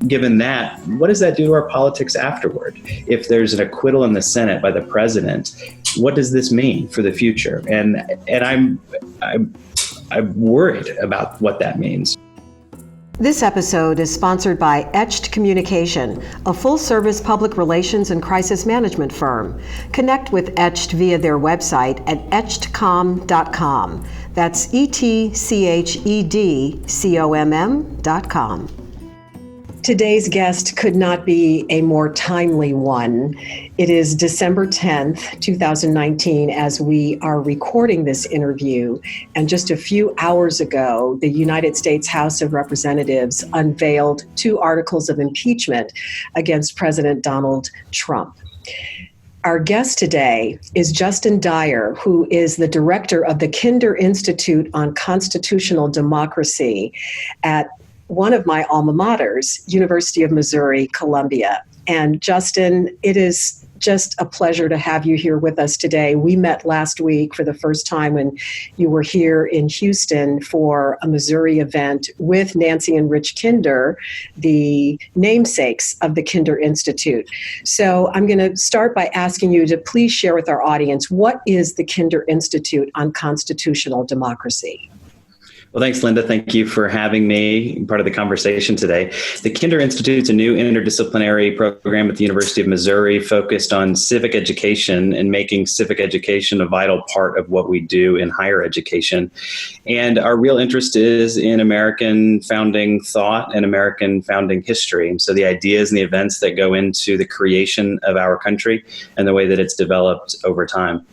given that, what does that do to our politics afterward? If there's an acquittal in the Senate by the president, what does this mean for the future? And I'm worried about what that means. This episode is sponsored by Etched Communication, a full-service public relations and crisis management firm. Connect with Etched via their website at etchedcomm.com. That's etchedcomm.com. Today's guest could not be a more timely one. It is December 10th, 2019, as we are recording this interview. And just a few hours ago, the United States House of Representatives unveiled 2 articles of impeachment against President Donald Trump. Our guest today is Justin Dyer, who is the director of the Kinder Institute on Constitutional Democracy at one of my alma maters, University of Missouri, Columbia. And Justin, it is just a pleasure to have you here with us today. We met last week for the first time when you were here in Houston for a Missouri event with Nancy and Rich Kinder, the namesakes of the Kinder Institute. So I'm going to start by asking you to please share with our audience, what is the Kinder Institute on Constitutional Democracy? Well, thanks, Linda. Thank you for having me part of the conversation today. The Kinder Institute is a new interdisciplinary program at the University of Missouri focused on civic education and making civic education a vital part of what we do in higher education. And our real interest is in American founding thought and American founding history. So the ideas and the events that go into the creation of our country and the way that it's developed over time.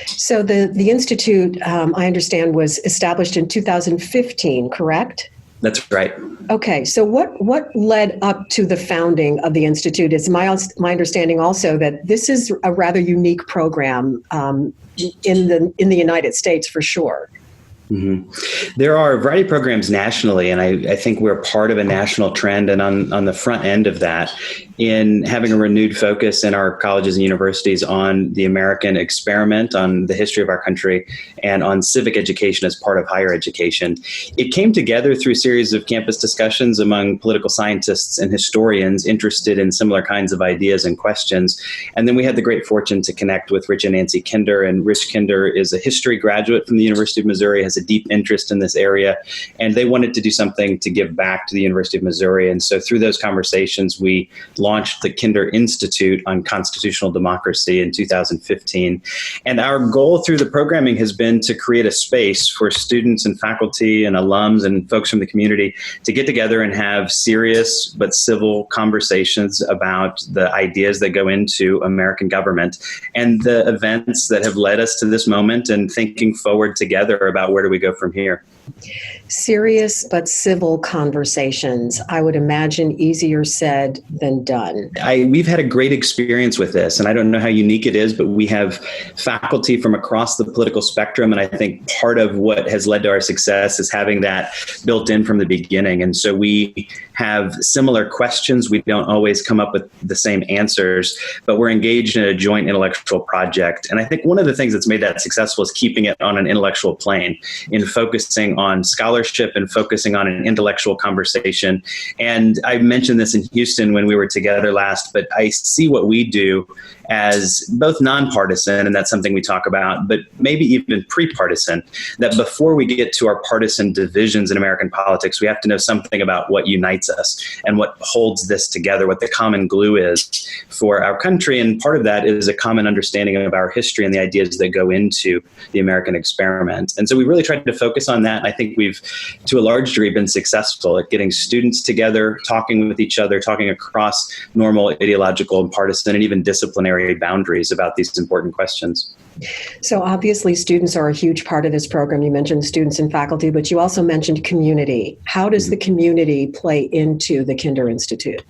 So the Institute, I understand, was established in 2015, correct? That's right. Okay, so what led up to the founding of the Institute? It's my understanding also that this is a rather unique program in the United States, for sure. Mm-hmm. There are a variety of programs nationally, and I think we're part of a national trend. And on the front end of that, in having a renewed focus in our colleges and universities on the American experiment, on the history of our country, and on civic education as part of higher education. It came together through a series of campus discussions among political scientists and historians interested in similar kinds of ideas and questions. And then we had the great fortune to connect with Rich and Nancy Kinder. And Rich Kinder is a history graduate from the University of Missouri, has a deep interest in this area, and they wanted to do something to give back to the University of Missouri. And so through those conversations, we launched the Kinder Institute on Constitutional Democracy in 2015. And our goal through the programming has been to create a space for students and faculty and alums and folks from the community to get together and have serious but civil conversations about the ideas that go into American government and the events that have led us to this moment, and thinking forward together about where do we go from here. Serious but civil conversations. I would imagine easier said than done. We've had a great experience with this, and I don't know how unique it is, but we have faculty from across the political spectrum, and I think part of what has led to our success is having that built in from the beginning. And so we have similar questions. We don't always come up with the same answers, but we're engaged in a joint intellectual project. And I think one of the things that's made that successful is keeping it on an intellectual plane, in focusing on scholarship and focusing on an intellectual conversation. And I mentioned this in Houston when we were together last, but I see what we do as both nonpartisan, and that's something we talk about, but maybe even pre-partisan, that before we get to our partisan divisions in American politics, we have to know something about what unites us and what holds this together, what the common glue is for our country. And part of that is a common understanding of our history and the ideas that go into the American experiment. And so we really tried to focus on that. And I think we've, to a large degree, been successful at getting students together, talking with each other, talking across normal ideological and partisan and even disciplinary boundaries about these important questions. So obviously students are a huge part of this program. You mentioned students and faculty, but you also mentioned community. How does the community play into the Kinder Institute?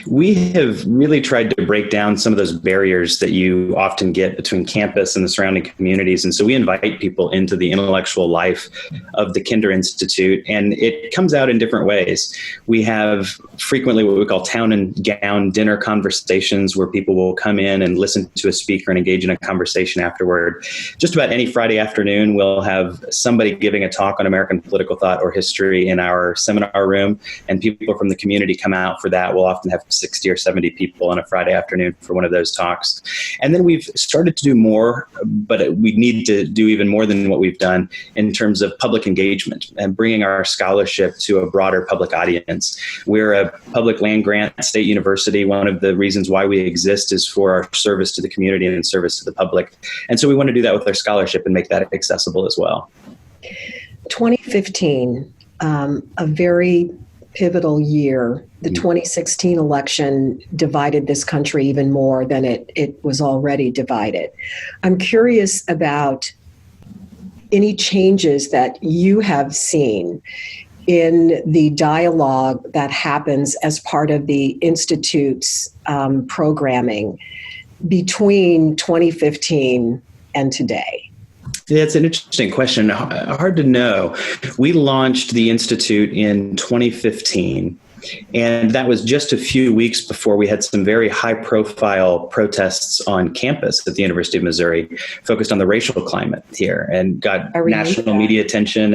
We have really tried to break down some of those barriers that you often get between campus and the surrounding communities. And so we invite people into the intellectual life of the Kinder Institute, and it comes out in different ways. We have frequently what we call town and gown dinner conversations, where people will come in and listen to a speaker and engage in a conversation afterward. Just about any Friday afternoon, we'll have somebody giving a talk on American political thought or history in our seminar room, and people from the community come out for that. We'll often have 60 or 70 people on a Friday afternoon for one of those talks. And then we've started to do more, but we need to do even more than what we've done in terms of public engagement and bringing our scholarship to a broader public audience. We're a public land grant state university. One of the reasons why we exist is for our service to the community and service to the public. And so we want to do that with our scholarship and make that accessible as well. 2015, a very pivotal year. The 2016 election divided this country even more than it was already divided. I'm curious about any changes that you have seen in the dialogue that happens as part of the Institute's programming between 2015 and today. Yeah, it's an interesting question. Hard to know. We launched the Institute in 2015, and that was just a few weeks before we had some very high-profile protests on campus at the University of Missouri, focused on the racial climate here, and got national media attention.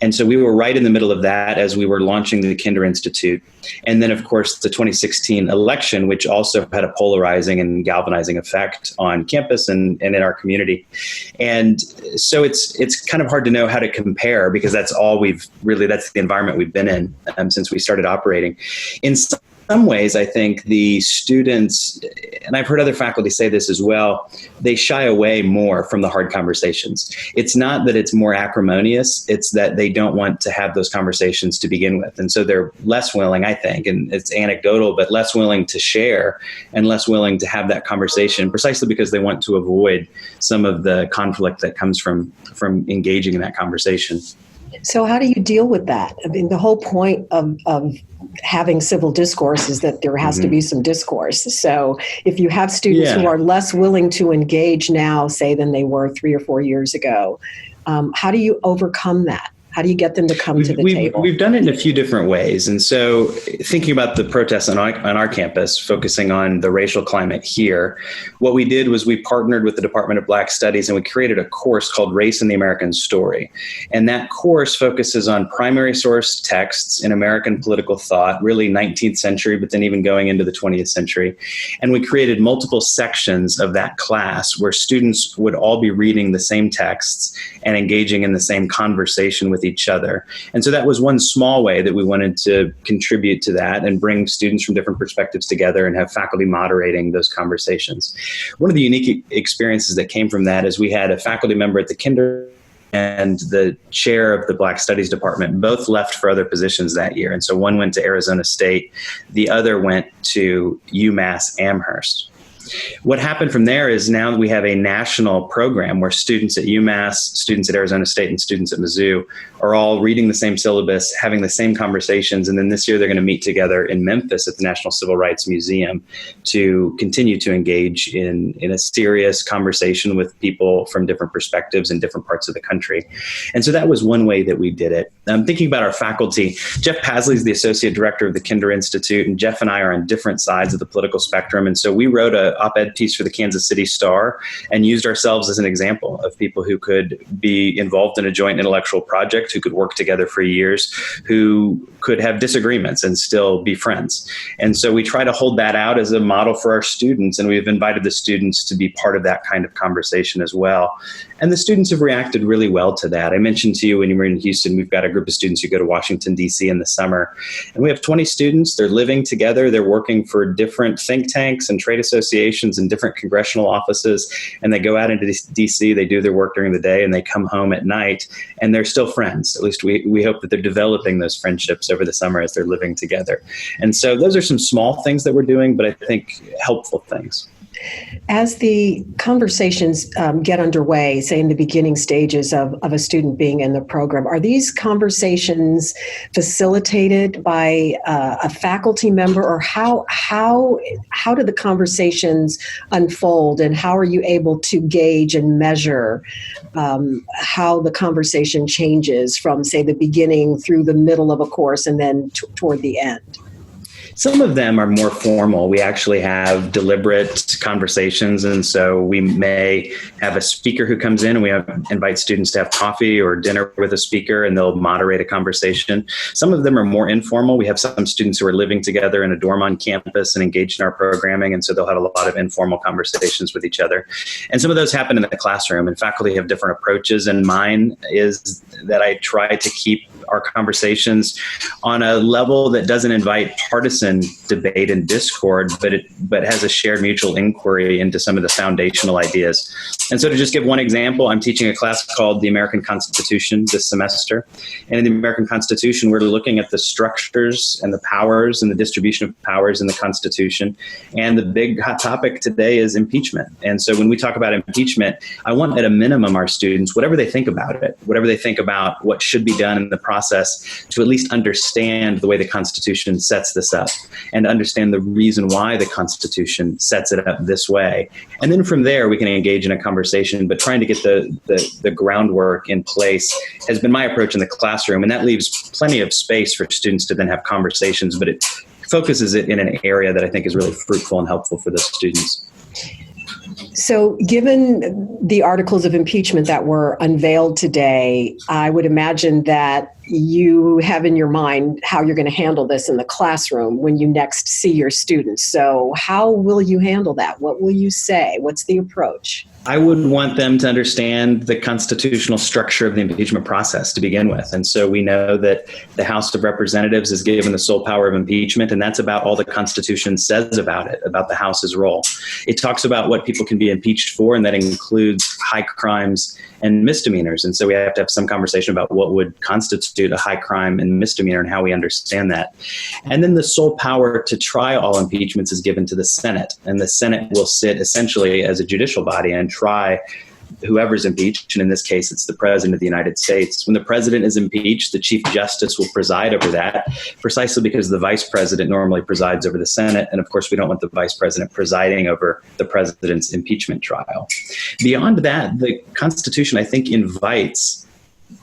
And so we were right in the middle of that as we were launching the Kinder Institute. And then, of course, the 2016 election, which also had a polarizing and galvanizing effect on campus and in our community. And so it's kind of hard to know how to compare, because that's the environment we've been in since we started operating. In some ways, I think the students, and I've heard other faculty say this as well, they shy away more from the hard conversations. It's not that it's more acrimonious, it's that they don't want to have those conversations to begin with. And so they're less willing, I think, and it's anecdotal, but less willing to share and less willing to have that conversation, precisely because they want to avoid some of the conflict that comes from engaging in that conversation. So how do you deal with that? I mean, the whole point of having civil discourse is that there has to be some discourse. So if you have students who are less willing to engage now, say, than they were 3 or 4 years ago, how do you overcome that? How do you get them to come to the table? We've done it in a few different ways. And so thinking about the protests on our campus, focusing on the racial climate here, what we did was we partnered with the Department of Black Studies, and we created a course called Race in the American Story. And that course focuses on primary source texts in American political thought, really 19th century, but then even going into the 20th century. And we created multiple sections of that class where students would all be reading the same texts and engaging in the same conversation with each other. And so that was one small way that we wanted to contribute to that and bring students from different perspectives together and have faculty moderating those conversations. One of the unique experiences that came from that is we had a faculty member at the Kinder and the chair of the Black Studies Department both left for other positions that year. And so one went to Arizona State, the other went to UMass Amherst. What happened from there is now we have a national program where students at UMass, students at Arizona State, and students at Mizzou are all reading the same syllabus, having the same conversations, and then this year they're going to meet together in Memphis at the National Civil Rights Museum to continue to engage in a serious conversation with people from different perspectives in different parts of the country. And so that was one way that we did it. Thinking about our faculty, Jeff Pasley is the Associate Director of the Kinder Institute, and Jeff and I are on different sides of the political spectrum. And so we wrote an op-ed piece for the Kansas City Star and used ourselves as an example of people who could be involved in a joint intellectual project, who could work together for years, who could have disagreements and still be friends. And so we try to hold that out as a model for our students, and we've invited the students to be part of that kind of conversation as well. And the students have reacted really well to that. I mentioned to you when you were in Houston, we've got a group of students who go to Washington, D.C. in the summer. And we have 20 students. They're living together. They're working for different think tanks and trade associations and different congressional offices. And they go out into D.C., they do their work during the day, and they come home at night. And they're still friends. At least we hope that they're developing those friendships over the summer as they're living together. And so those are some small things that we're doing, but I think helpful things. As the conversations get underway, say in the beginning stages of a student being in the program, are these conversations facilitated by a faculty member, or how do the conversations unfold, and how are you able to gauge and measure how the conversation changes from, say, the beginning through the middle of a course and then toward the end? Some of them are more formal. We actually have deliberate conversations. And so we may have a speaker who comes in and we invite students to have coffee or dinner with a speaker, and they'll moderate a conversation. Some of them are more informal. We have some students who are living together in a dorm on campus and engaged in our programming. And so they'll have a lot of informal conversations with each other. And some of those happen in the classroom, and faculty have different approaches. And mine is that I try to keep our conversations on a level that doesn't invite partisan debate and discord, but has a shared mutual inquiry into some of the foundational ideas. And so to just give one example, I'm teaching a class called The American Constitution this semester. And in the American Constitution, we're looking at the structures and the powers and the distribution of powers in the Constitution. And the big hot topic today is impeachment. And so when we talk about impeachment, I want at a minimum our students, whatever they think about it, whatever they think about what should be done in the process, to at least understand the way the Constitution sets this up and understand the reason why the Constitution sets it up this way. And then from there, we can engage in a conversation, but trying to get the groundwork in place has been my approach in the classroom. And that leaves plenty of space for students to then have conversations, but it focuses it in an area that I think is really fruitful and helpful for the students. So given the articles of impeachment that were unveiled today, I would imagine that you have in your mind how you're going to handle this in the classroom when you next see your students. So how will you handle that? What will you say? What's the approach? I would want them to understand the constitutional structure of the impeachment process to begin with. And so we know that the House of Representatives is given the sole power of impeachment, and that's about all the Constitution says about it, about the House's role. It talks about what people can be impeached for, and that includes high crimes and misdemeanors. And so we have to have some conversation about what would constitute a high crime and misdemeanor and how we understand that. And then the sole power to try all impeachments is given to the Senate. And the Senate will sit essentially as a judicial body and try whoever's impeached, and in this case, it's the President of the United States. When the President is impeached, the Chief Justice will preside over that, precisely because the Vice President normally presides over the Senate. And of course, we don't want the Vice President presiding over the President's impeachment trial. Beyond that, the Constitution, I think, invites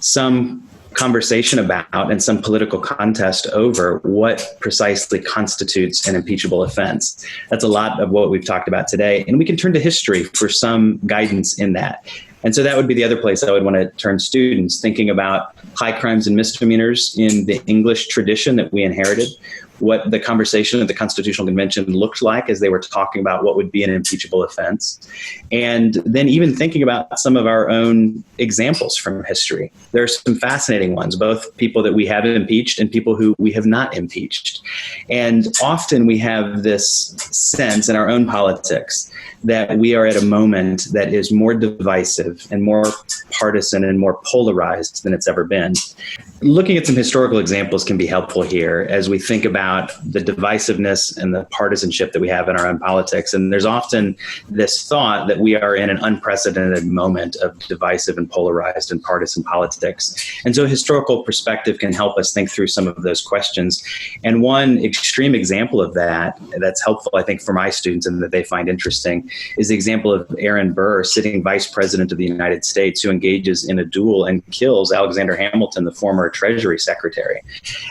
some conversation about and some political contest over what precisely constitutes an impeachable offense. That's a lot of what we've talked about today. And we can turn to history for some guidance in that. And so that would be the other place I would want to turn students, thinking about high crimes and misdemeanors in the English tradition that we inherited, what the conversation at the Constitutional Convention looked like as they were talking about what would be an impeachable offense. And then even thinking about some of our own examples from history. There are some fascinating ones, both people that we have impeached and people who we have not impeached. And often we have this sense in our own politics that we are at a moment that is more divisive and more partisan and more polarized than it's ever been. Looking at some historical examples can be helpful here as we think about the divisiveness and the partisanship that we have in our own politics. And there's often this thought that we are in an unprecedented moment of divisive and polarized and partisan politics. And so a historical perspective can help us think through some of those questions. And one extreme example of that that's helpful, I think, for my students and that they find interesting is the example of Aaron Burr, sitting Vice President of the United States, who engages in a duel and kills Alexander Hamilton, the former Treasury Secretary.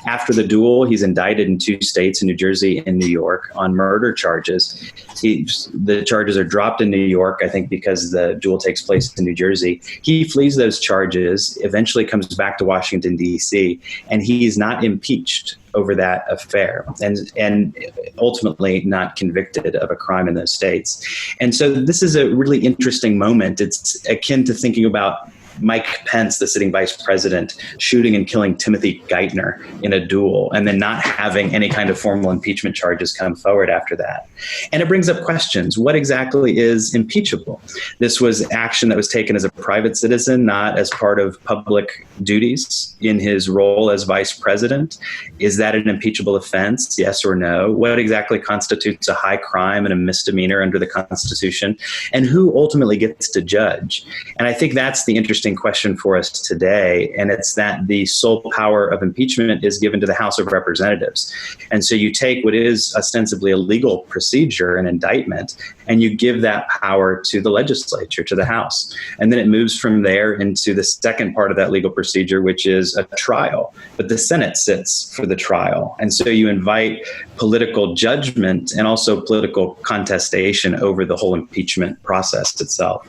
After the duel, he's indicted in 2 states, in New Jersey and New York, on murder charges. The charges are dropped in New York, I think, because the duel takes place in New Jersey. He flees those charges, eventually comes back to Washington, D.C., and he's not impeached over that affair and ultimately not convicted of a crime in those states. And so this is a really interesting moment. It's akin to thinking about Mike Pence, the sitting vice president, shooting and killing Timothy Geithner in a duel and then not having any kind of formal impeachment charges come forward after that. And it brings up questions. What exactly is impeachable? This was action that was taken as a private citizen, not as part of public duties in his role as vice president. Is that an impeachable offense? Yes or no? What exactly constitutes a high crime and a misdemeanor under the Constitution? And who ultimately gets to judge? And I think that's the interesting interesting question for us today, and it's that the sole power of impeachment is given to the House of Representatives. And so you take what is ostensibly a legal procedure, an indictment, and you give that power to the legislature, to the House. And then it moves from there into the second part of that legal procedure, which is a trial. But the Senate sits for the trial. And so you invite political judgment and also political contestation over the whole impeachment process itself.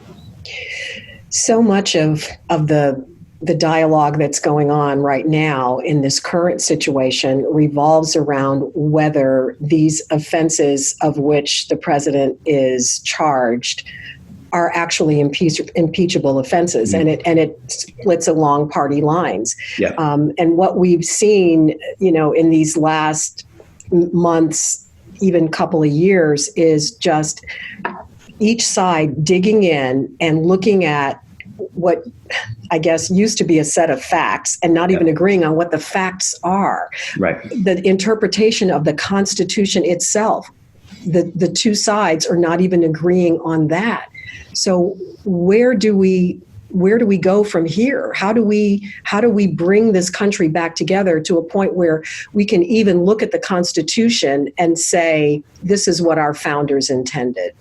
So much of the dialogue that's going on right now in this current situation revolves around whether these offenses of which the president is charged are actually impeachable offenses, and it splits along party lines. Yeah. And what we've seen, in these last months, even couple of years, is just each side digging in and looking at what I guess used to be a set of facts and not even agreeing on what the facts are. Right. The interpretation of the Constitution itself, the two sides are not even agreeing on that. So where do we go from here? How do we bring this country back together to a point where we can even look at the Constitution and say, this is what our founders intended?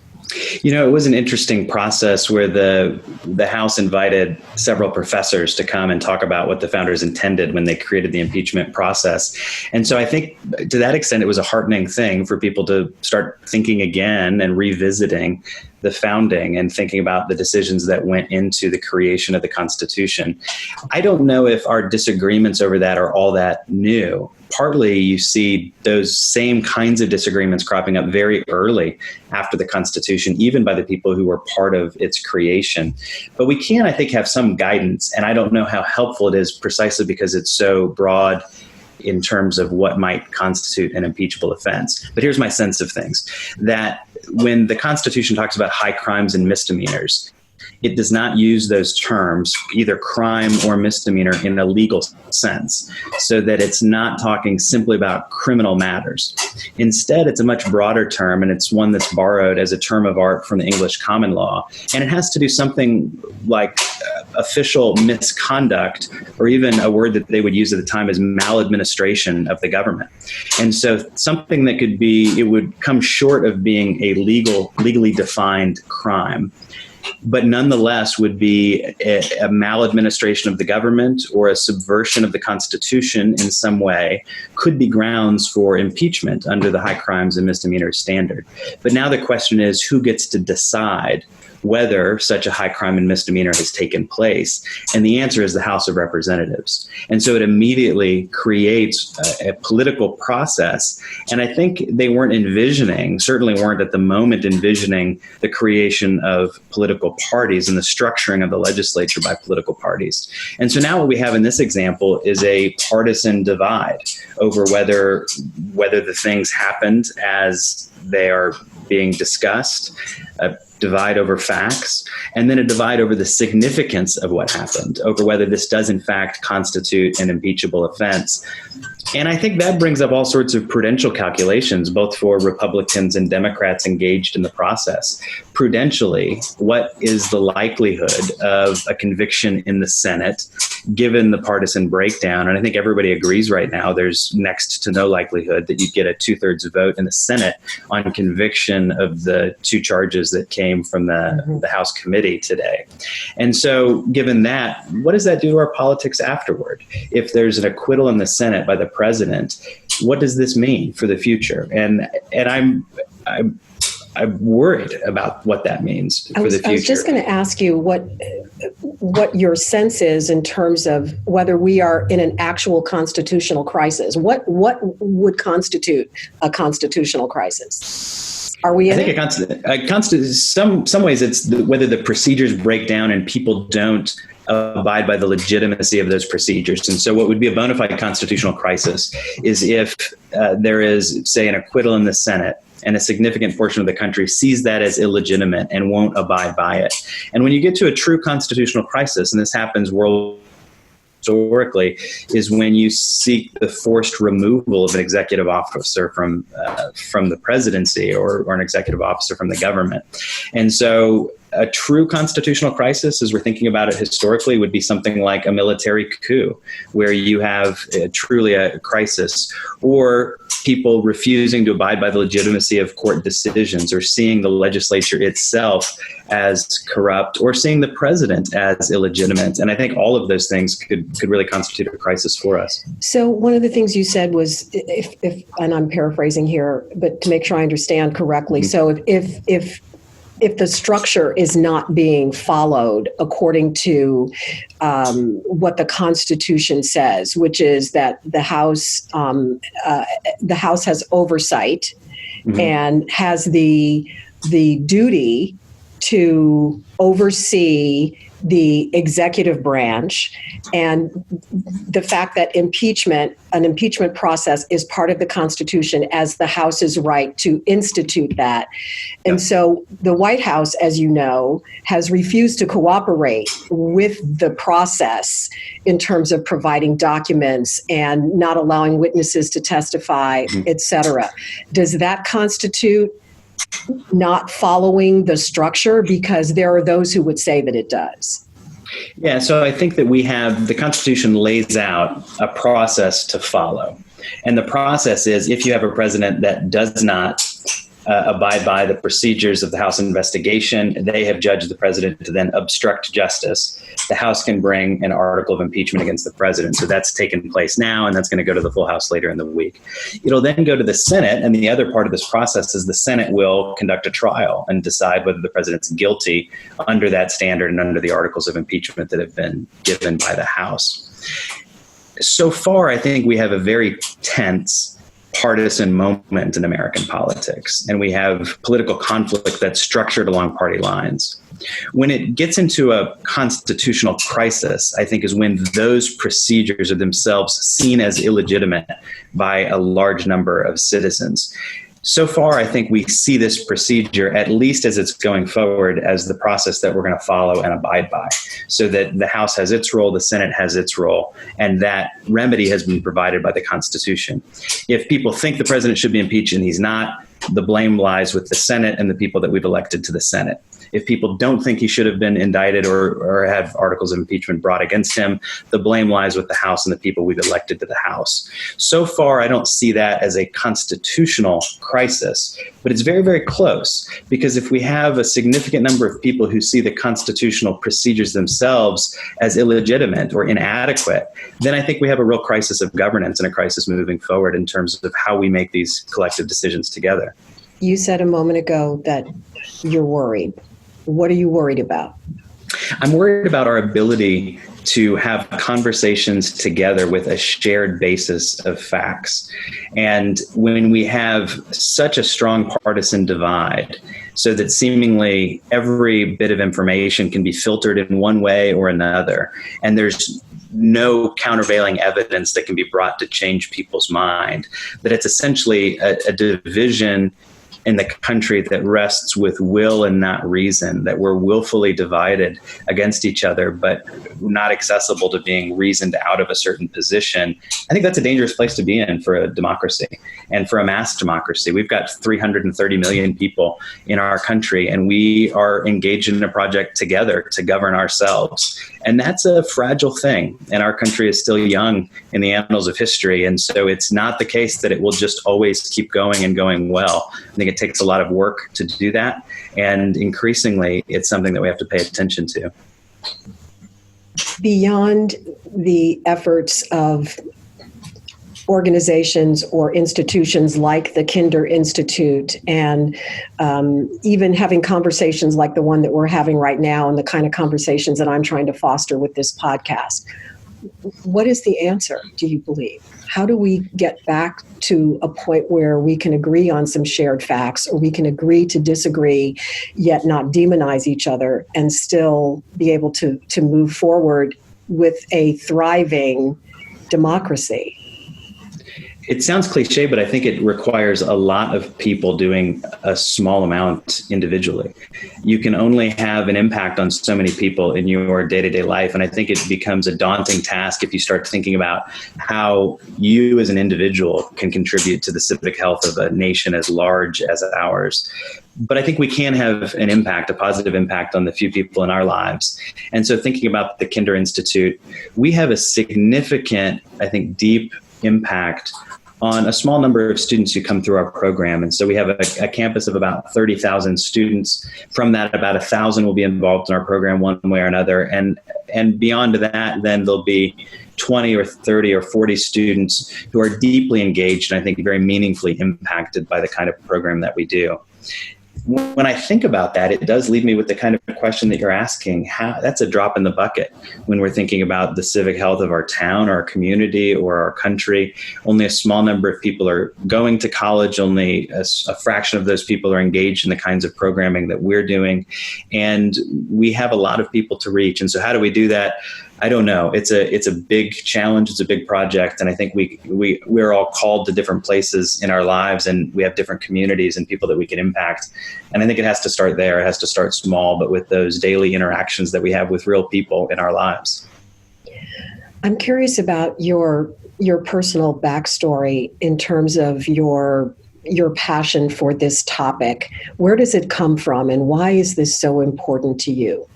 It was an interesting process where the House invited several professors to come and talk about what the founders intended when they created the impeachment process. And so I think to that extent, it was a heartening thing for people to start thinking again and revisiting the founding and thinking about the decisions that went into the creation of the Constitution. I don't know if our disagreements over that are all that new. Partly you see those same kinds of disagreements cropping up very early after the Constitution, even by the people who were part of its creation. But we can, I think, have some guidance, and I don't know how helpful it is precisely because it's so broad in terms of what might constitute an impeachable offense. But here's my sense of things, that when the Constitution talks about high crimes and misdemeanors, it does not use those terms, either crime or misdemeanor, in a legal sense, so that it's not talking simply about criminal matters. Instead, it's a much broader term, and it's one that's borrowed as a term of art from the English common law. And it has to do something like official misconduct, or even a word that they would use at the time is maladministration of the government. And so something that could be, it would come short of being a legally defined crime, but nonetheless would be a maladministration of the government or a subversion of the Constitution in some way, could be grounds for impeachment under the high crimes and misdemeanors standard. But now the question is, who gets to decide whether such a high crime and misdemeanor has taken place? And the answer is the House of Representatives. And so it immediately creates a political process. And I think they certainly weren't at the moment envisioning the creation of political parties and the structuring of the legislature by political parties. And so now what we have in this example is a partisan divide over whether the things happened as they are being discussed, a divide over facts, and then a divide over the significance of what happened, over whether this does in fact constitute an impeachable offense. And I think that brings up all sorts of prudential calculations, both for Republicans and Democrats engaged in the process. Prudentially, what is the likelihood of a conviction in the Senate, given the partisan breakdown? And I think everybody agrees right now there's next to no likelihood that you'd get a 2/3 vote in the Senate on conviction of the two charges that came from the House committee today. And so given that, what does that do to our politics afterward? If there's an acquittal in the Senate by the president, what does this mean for the future? And I'm worried about what that means for the future. I was just going to ask you what your sense is in terms of whether we are in an actual constitutional crisis. What would constitute a constitutional crisis? Are we in some ways it's whether the procedures break down and people don't abide by the legitimacy of those procedures. And so what would be a bona fide constitutional crisis is if there is, say, an acquittal in the Senate, and a significant portion of the country sees that as illegitimate and won't abide by it. And when you get to a true constitutional crisis, and this happens historically, is when you seek the forced removal of an executive officer from the presidency or an executive officer from the government. And so a true constitutional crisis, as we're thinking about it historically, would be something like a military coup, where you have truly a crisis, or people refusing to abide by the legitimacy of court decisions, or seeing the legislature itself as corrupt, or seeing the president as illegitimate. And I think all of those things could really constitute a crisis for us. So one of the things you said was, if and I'm paraphrasing here, but to make sure I understand correctly. So if the structure is not being followed according to what the Constitution says, which is that the House has oversight and has the duty to oversee the executive branch, and the fact that an impeachment process is part of the Constitution as the House's right to institute that. And so the White House, as you know, has refused to cooperate with the process in terms of providing documents and not allowing witnesses to testify, et cetera. Does that constitute not following the structure? Because there are those who would say that it does. Yeah, so I think that the Constitution lays out a process to follow. And the process is, if you have a president that does not abide by the procedures of the House investigation, they have judged the president to then obstruct justice. The House can bring an article of impeachment against the president. So that's taken place now, and that's going to go to the full House later in the week. It'll then go to the Senate, and the other part of this process is the Senate will conduct a trial and decide whether the president's guilty under that standard and under the articles of impeachment that have been given by the House. So far, I think we have a very tense partisan moment in American politics, and we have political conflict that's structured along party lines. When it gets into a constitutional crisis, I think is when those procedures are themselves seen as illegitimate by a large number of citizens. So far, I think we see this procedure, at least as it's going forward, as the process that we're going to follow and abide by, so that the House has its role, the Senate has its role, and that remedy has been provided by the Constitution. If people think the president should be impeached and he's not, the blame lies with the Senate and the people that we've elected to the Senate. If people don't think he should have been indicted or have articles of impeachment brought against him, the blame lies with the House and the people we've elected to the House. So far, I don't see that as a constitutional crisis, but it's very, very close, because if we have a significant number of people who see the constitutional procedures themselves as illegitimate or inadequate, then I think we have a real crisis of governance and a crisis moving forward in terms of how we make these collective decisions together. You said a moment ago that you're worried. What are you worried about? I'm worried about our ability to have conversations together with a shared basis of facts. And when we have such a strong partisan divide, so that seemingly every bit of information can be filtered in one way or another, and there's no countervailing evidence that can be brought to change people's mind, that it's essentially a division in the country that rests with will and not reason, that we're willfully divided against each other, but not accessible to being reasoned out of a certain position. I think that's a dangerous place to be in for a democracy and for a mass democracy. We've got 330 million people in our country, and we are engaged in a project together to govern ourselves. And that's a fragile thing. And our country is still young in the annals of history. And so it's not the case that it will just always keep going and going well. I think it takes a lot of work to do that. And increasingly, it's something that we have to pay attention to. Beyond the efforts of organizations or institutions like the Kinder Institute, and even having conversations like the one that we're having right now and the kind of conversations that I'm trying to foster with this podcast, what is the answer, do you believe? How do we get back to a point where we can agree on some shared facts, or we can agree to disagree, yet not demonize each other, and still be able to move forward with a thriving democracy? It sounds cliche, but I think it requires a lot of people doing a small amount individually. You can only have an impact on so many people in your day-to-day life. And I think it becomes a daunting task if you start thinking about how you as an individual can contribute to the civic health of a nation as large as ours. But I think we can have an impact, a positive impact on the few people in our lives. And so thinking about the Kinder Institute, we have a significant, I think, deep impact on a small number of students who come through our program. And so we have a campus of about 30,000 students. From that, about 1,000 will be involved in our program one way or another. And beyond that, then there'll be 20 or 30 or 40 students who are deeply engaged and I think very meaningfully impacted by the kind of program that we do. When I think about that, it does leave me with the kind of question that you're asking. That's a drop in the bucket when we're thinking about the civic health of our town, our community, or our country. Only a small number of people are going to college. Only a fraction of those people are engaged in the kinds of programming that we're doing. And we have a lot of people to reach. And so how do we do that? I don't know. It's a big challenge. It's a big project. And I think we're all called to different places in our lives, and we have different communities and people that we can impact. And I think it has to start there. It has to start small, but with those daily interactions that we have with real people in our lives. I'm curious about your personal backstory in terms of your passion for this topic. Where does it come from, and why is this so important to you?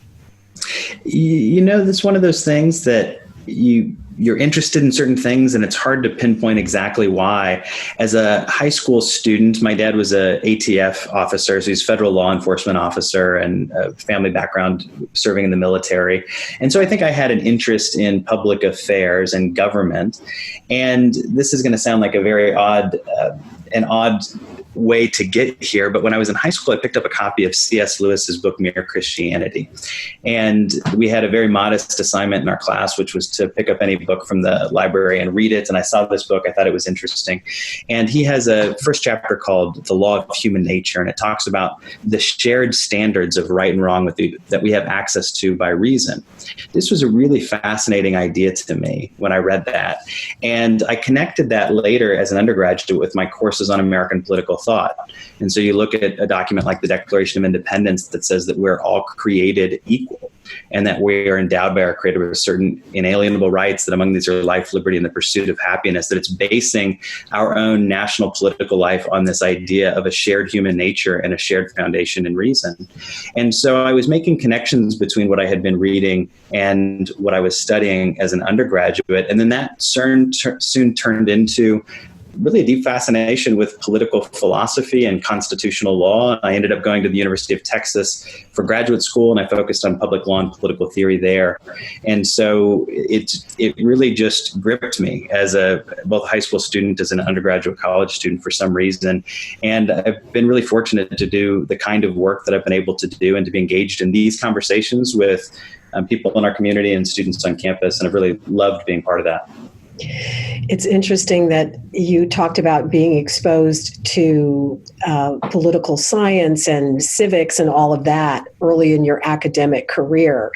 You know, that's one of those things that you're interested in certain things, and it's hard to pinpoint exactly why. As a high school student, my dad was a ATF officer, so he's federal law enforcement officer, and a family background serving in the military. And so I think I had an interest in public affairs and government. And this is going to sound like a very odd way to get here, but when I was in high school, I picked up a copy of C.S. Lewis's book, Mere Christianity. And we had a very modest assignment in our class, which was to pick up any book from the library and read it. And I saw this book, I thought it was interesting. And he has a first chapter called The Law of Human Nature, and it talks about the shared standards of right and wrong that we have access to by reason. This was a really fascinating idea to me when I read that. And I connected that later as an undergraduate with my courses on American political thought. And so you look at a document like the Declaration of Independence that says that we're all created equal and that we are endowed by our Creator with certain inalienable rights, that among these are life, liberty, and the pursuit of happiness, that it's basing our own national political life on this idea of a shared human nature and a shared foundation in reason. And so I was making connections between what I had been reading and what I was studying as an undergraduate. And then that soon turned into really a deep fascination with political philosophy and constitutional law. I ended up going to the University of Texas for graduate school, and I focused on public law and political theory there. And so it really just gripped me as both a high school student, as an undergraduate college student for some reason. And I've been really fortunate to do the kind of work that I've been able to do and to be engaged in these conversations with people in our community and students on campus. And I've really loved being part of that. It's interesting that you talked about being exposed to political science and civics and all of that early in your academic career.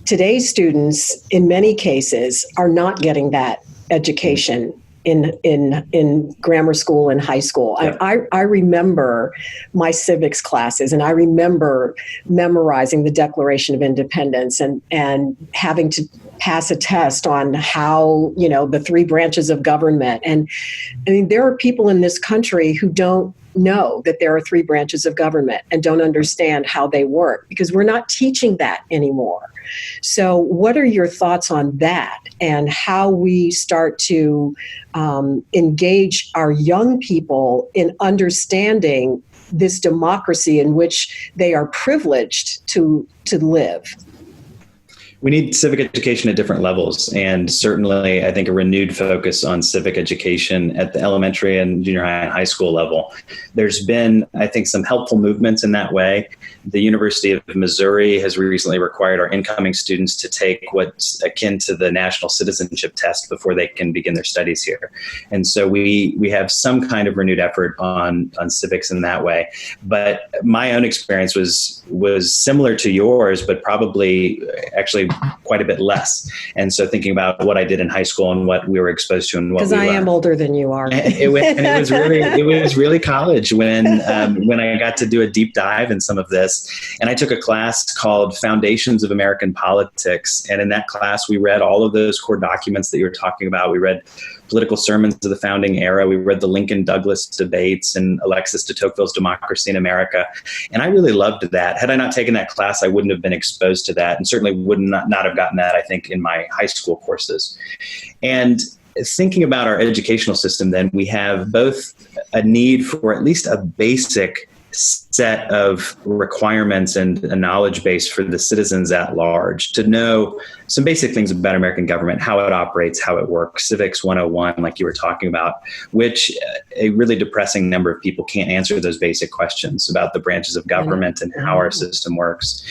Today's students, in many cases, are not getting that education in grammar school and high school. Yeah. I remember my civics classes, and I remember memorizing the Declaration of Independence and having to pass a test on how, the three branches of government. And I mean, there are people in this country who don't know that there are three branches of government and don't understand how they work, because we're not teaching that anymore. So what are your thoughts on that and how we start to engage our young people in understanding this democracy in which they are privileged to live? We need civic education at different levels, and certainly I think a renewed focus on civic education at the elementary and junior high and high school level. There's been, I think, some helpful movements in that way. The University of Missouri has recently required our incoming students to take what's akin to the national citizenship test before they can begin their studies here. And so we have some kind of renewed effort on civics in that way. But my own experience was similar to yours, but probably actually quite a bit less. And so thinking about what I did in high school and what we were exposed to and what we learned. Because I am older than you are. It was really college when I got to do a deep dive in some of this. And I took a class called Foundations of American Politics. And in that class, we read all of those core documents that you were talking about. We read political sermons of the founding era. We read the Lincoln-Douglas debates and Alexis de Tocqueville's Democracy in America. And I really loved that. Had I not taken that class, I wouldn't have been exposed to that, and certainly would not have gotten that, I think, in my high school courses. And thinking about our educational system, then, we have both a need for at least a basic set of requirements and a knowledge base for the citizens at large to know some basic things about American government, how it operates, how it works, Civics 101, like you were talking about, which a really depressing number of people can't answer those basic questions about the branches of government and how our system works.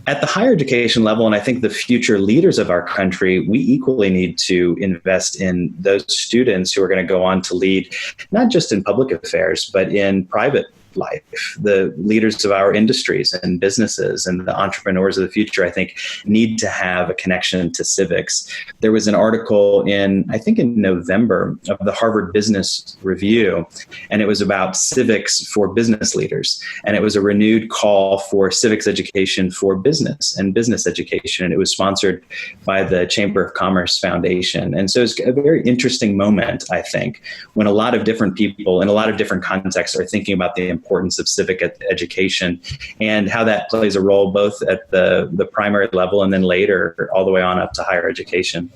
At the higher education level, and I think the future leaders of our country, we equally need to invest in those students who are going to go on to lead, not just in public affairs, but in private life. The leaders of our industries and businesses and the entrepreneurs of the future, I think, need to have a connection to civics. There was an article I think in November, of the Harvard Business Review, and it was about civics for business leaders. And it was a renewed call for civics education for business and business education. And it was sponsored by the Chamber of Commerce Foundation. And so it's a very interesting moment, I think, when a lot of different people in a lot of different contexts are thinking about the importance of civic education and how that plays a role both at the primary level and then later all the way on up to higher education.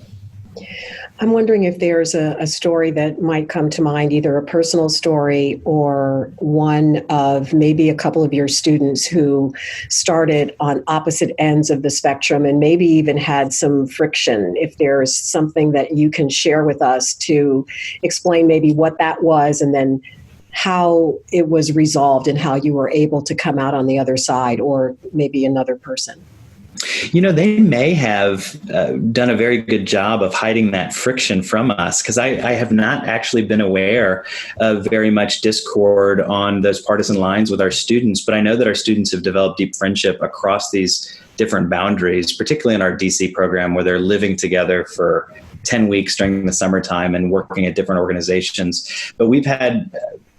I'm wondering if there's a story that might come to mind, either a personal story or one of maybe a couple of your students who started on opposite ends of the spectrum and maybe even had some friction. If there's something that you can share with us to explain maybe what that was and then how it was resolved and how you were able to come out on the other side, or maybe another person. They may have done a very good job of hiding that friction from us, because I have not actually been aware of very much discord on those partisan lines with our students. But I know that our students have developed deep friendship across these different boundaries, particularly in our DC program, where they're living together for 10 weeks during the summertime and working at different organizations. But we've had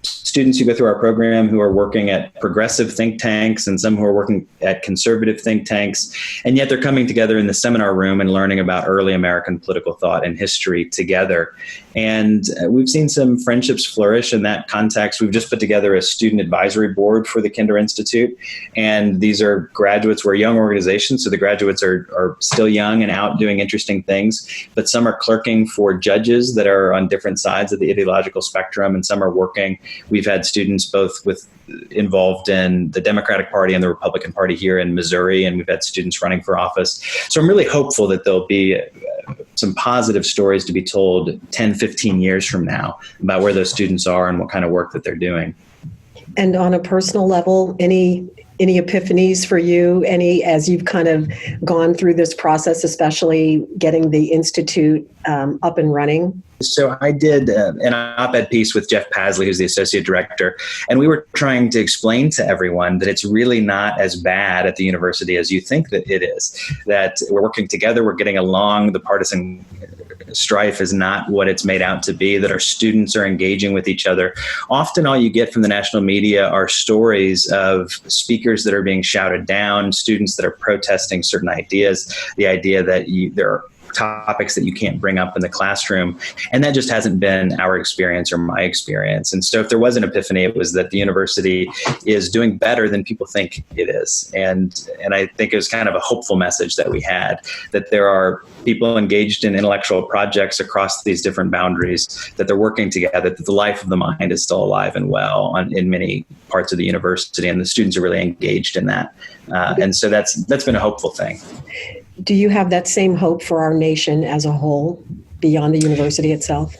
students who go through our program who are working at progressive think tanks and some who are working at conservative think tanks. And yet they're coming together in the seminar room and learning about early American political thought and history together. And we've seen some friendships flourish in that context. We've just put together a student advisory board for the Kinder Institute. And these are graduates. We're a young organization, so the graduates are still young and out doing interesting things. But some are clerking for judges that are on different sides of the ideological spectrum, and some are working. We've had students both involved in the Democratic Party and the Republican Party here in Missouri, and we've had students running for office. So I'm really hopeful that there'll be some positive stories to be told 10, 15 years from now about where those students are and what kind of work that they're doing. And on a personal level, any epiphanies for you, as you've kind of gone through this process, especially getting the Institute up and running? So I did an op-ed piece with Jeff Pasley, who's the associate director, and we were trying to explain to everyone that it's really not as bad at the university as you think that it is, that we're working together, we're getting along, the partisan strife is not what it's made out to be, that our students are engaging with each other. Often all you get from the national media are stories of speakers that are being shouted down, students that are protesting certain ideas, the idea that there are topics that you can't bring up in the classroom. And that just hasn't been our experience or my experience. And so if there was an epiphany, it was that the university is doing better than people think it is. And I think it was kind of a hopeful message that we had, that there are people engaged in intellectual projects across these different boundaries, that they're working together, that the life of the mind is still alive and well in many parts of the university, and the students are really engaged in that. And so that's been a hopeful thing. Do you have that same hope for our nation as a whole, beyond the university itself?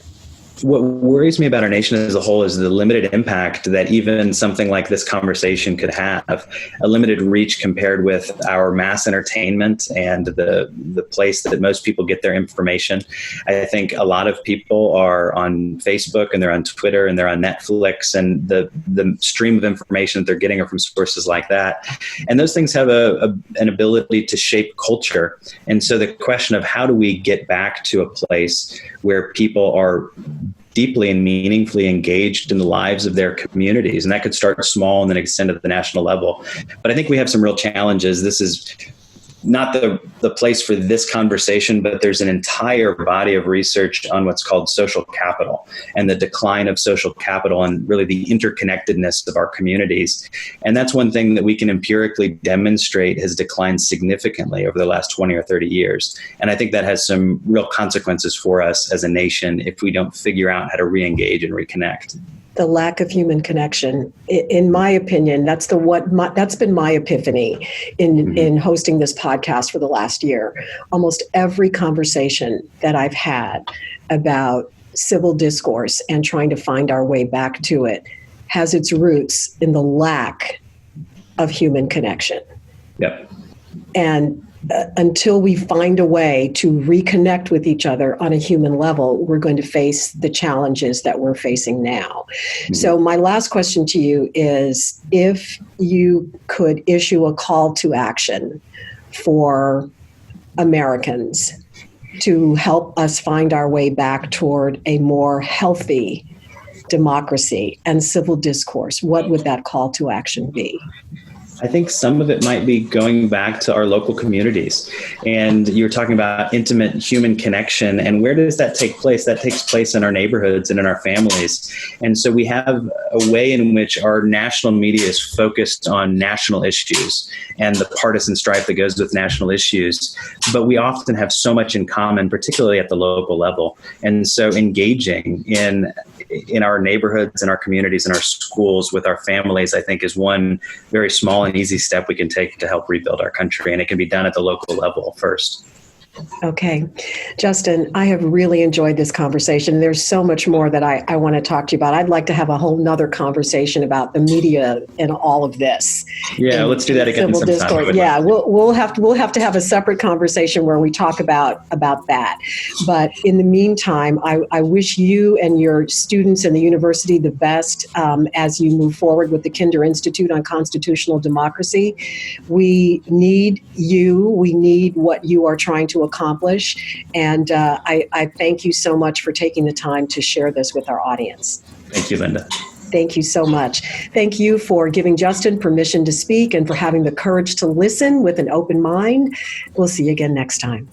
What worries me about our nation as a whole is the limited impact that even something like this conversation could have, a limited reach compared with our mass entertainment and the place that most people get their information. I think a lot of people are on Facebook and they're on Twitter and they're on Netflix, and the stream of information that they're getting are from sources like that. And those things have an ability to shape culture. And so the question of how do we get back to a place where people are deeply and meaningfully engaged in the lives of their communities. And that could start small and then extend to the national level. But I think we have some real challenges. This is not the place for this conversation, but there's an entire body of research on what's called social capital and the decline of social capital and really the interconnectedness of our communities. And that's one thing that we can empirically demonstrate has declined significantly over the last 20 or 30 years. And I think that has some real consequences for us as a nation if we don't figure out how to re-engage and reconnect. The lack of human connection, in my opinion, that's been my epiphany in hosting this podcast for the last year. Almost every conversation that I've had about civil discourse and trying to find our way back to it has its roots in the lack of human connection. Yep. And until we find a way to reconnect with each other on a human level, we're going to face the challenges that we're facing now. Mm-hmm. So my last question to you is, if you could issue a call to action for Americans to help us find our way back toward a more healthy democracy and civil discourse, what would that call to action be? I think some of it might be going back to our local communities. And you were talking about intimate human connection. And where does that take place? That takes place in our neighborhoods and in our families. And so we have a way in which our national media is focused on national issues and the partisan strife that goes with national issues. But we often have so much in common, particularly at the local level. And so engaging in our neighborhoods and our communities and our schools with our families, I think, is one very small and easy step we can take to help rebuild our country. And it can be done at the local level first. Okay. Justin, I have really enjoyed this conversation. There's so much more that I want to talk to you about. I'd like to have a whole nother conversation about the media and all of this. Yeah, let's do that again sometime. Yeah, we'll have to have a separate conversation where we talk about that. But in the meantime, I wish you and your students and the university the best as you move forward with the Kinder Institute on Constitutional Democracy. We need you. We need what you are trying to accomplish. And I thank you so much for taking the time to share this with our audience. Thank you, Linda. Thank you so much. Thank you for giving Justin permission to speak and for having the courage to listen with an open mind. We'll see you again next time.